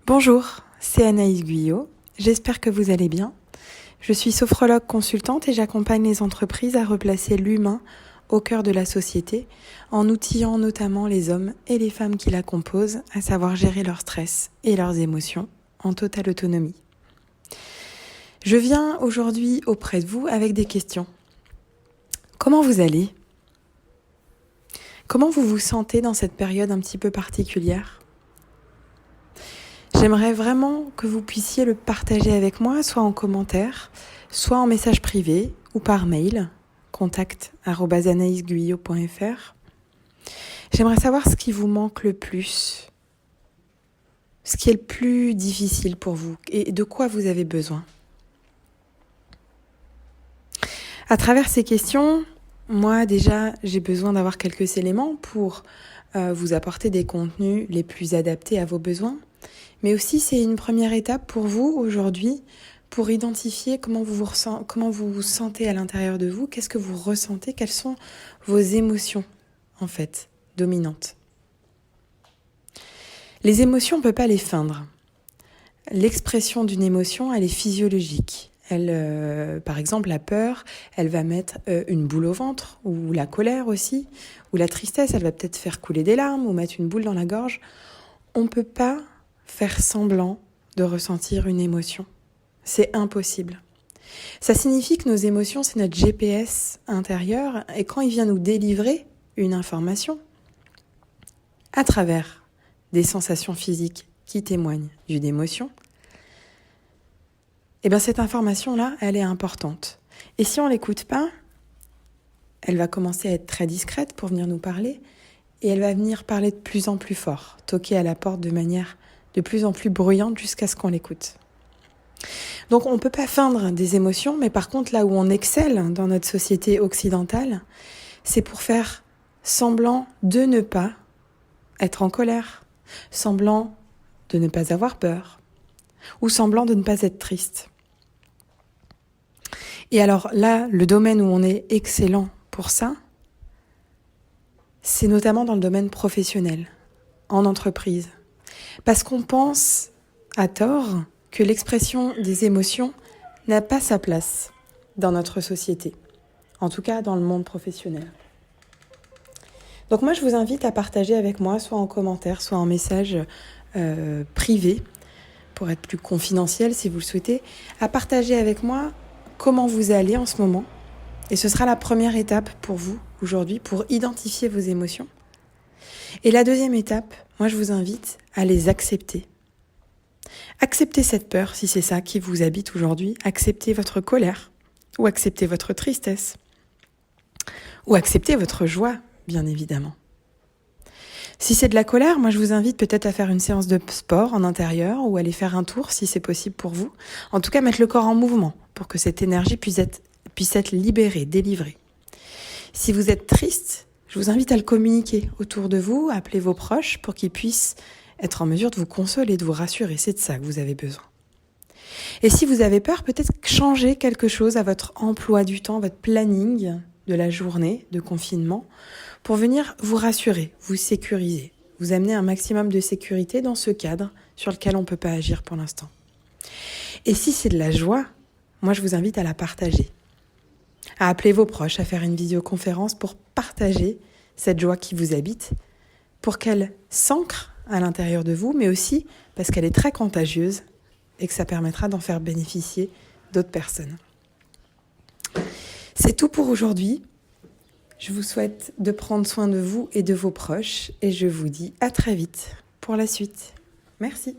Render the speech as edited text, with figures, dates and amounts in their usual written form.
Bonjour, c'est Anaïs Guyot. J'espère que vous allez bien. Je suis sophrologue consultante et j'accompagne les entreprises à replacer l'humain au cœur de la société en outillant notamment les hommes et les femmes qui la composent à savoir gérer leur stress et leurs émotions en totale autonomie. Je viens aujourd'hui auprès de vous avec des questions. Comment vous allez ? Comment vous vous sentez dans cette période un petit peu particulière ? J'aimerais vraiment que vous puissiez le partager avec moi, soit en commentaire, soit en message privé ou par mail, contact@anaisguyot.fr. J'aimerais savoir ce qui vous manque le plus, ce qui est le plus difficile pour vous et de quoi vous avez besoin. À travers ces questions, moi déjà, j'ai besoin d'avoir quelques éléments pour vous apporter des contenus les plus adaptés à vos besoins. Mais aussi, c'est une première étape pour vous aujourd'hui pour identifier comment vous vous sentez à l'intérieur de vous, qu'est-ce que vous ressentez, quelles sont vos émotions, en fait, dominantes. Les émotions, on ne peut pas les feindre. L'expression d'une émotion, elle est physiologique. Par exemple, la peur, elle va mettre une boule au ventre, ou la colère aussi, ou la tristesse, elle va peut-être faire couler des larmes, ou mettre une boule dans la gorge. On ne peut pas faire semblant de ressentir une émotion. C'est impossible. Ça signifie que nos émotions, c'est notre GPS intérieur, et quand il vient nous délivrer une information, à travers des sensations physiques qui témoignent d'une émotion, eh bien cette information-là, elle est importante. Et si on ne l'écoute pas, elle va commencer à être très discrète pour venir nous parler, et elle va venir parler de plus en plus fort, toquer à la porte de manière de plus en plus bruyante jusqu'à ce qu'on l'écoute. Donc on ne peut pas feindre des émotions, mais par contre là où on excelle dans notre société occidentale, c'est pour faire semblant de ne pas être en colère, semblant de ne pas avoir peur, ou semblant de ne pas être triste. Et alors là, le domaine où on est excellent pour ça, c'est notamment dans le domaine professionnel, en entreprise. Parce qu'on pense, à tort, que l'expression des émotions n'a pas sa place dans notre société, en tout cas dans le monde professionnel. Donc moi, je vous invite à partager avec moi, soit en commentaire, soit en message privé, pour être plus confidentiel si vous le souhaitez, à partager avec moi comment vous allez en ce moment. Et ce sera la première étape pour vous aujourd'hui, pour identifier vos émotions. Et la deuxième étape, moi je vous invite à les accepter. Acceptez cette peur si c'est ça qui vous habite aujourd'hui. Acceptez votre colère, ou acceptez votre tristesse, ou acceptez votre joie, bien évidemment. Si c'est de la colère, moi je vous invite peut-être à faire une séance de sport en intérieur ou aller faire un tour si c'est possible pour vous. En tout cas, mettre le corps en mouvement pour que cette énergie puisse être libérée, délivrée. Si vous êtes triste, je vous invite à le communiquer autour de vous, à appeler vos proches pour qu'ils puissent être en mesure de vous consoler, de vous rassurer. C'est de ça que vous avez besoin. Et si vous avez peur, peut-être changer quelque chose à votre emploi du temps, votre planning de la journée de confinement pour venir vous rassurer, vous sécuriser, vous amener un maximum de sécurité dans ce cadre sur lequel on ne peut pas agir pour l'instant. Et si c'est de la joie, moi je vous invite à la partager, à appeler vos proches, à faire une visioconférence pour partager cette joie qui vous habite, pour qu'elle s'ancre à l'intérieur de vous, mais aussi parce qu'elle est très contagieuse et que ça permettra d'en faire bénéficier d'autres personnes. C'est tout pour aujourd'hui. Je vous souhaite de prendre soin de vous et de vos proches et je vous dis à très vite pour la suite. Merci.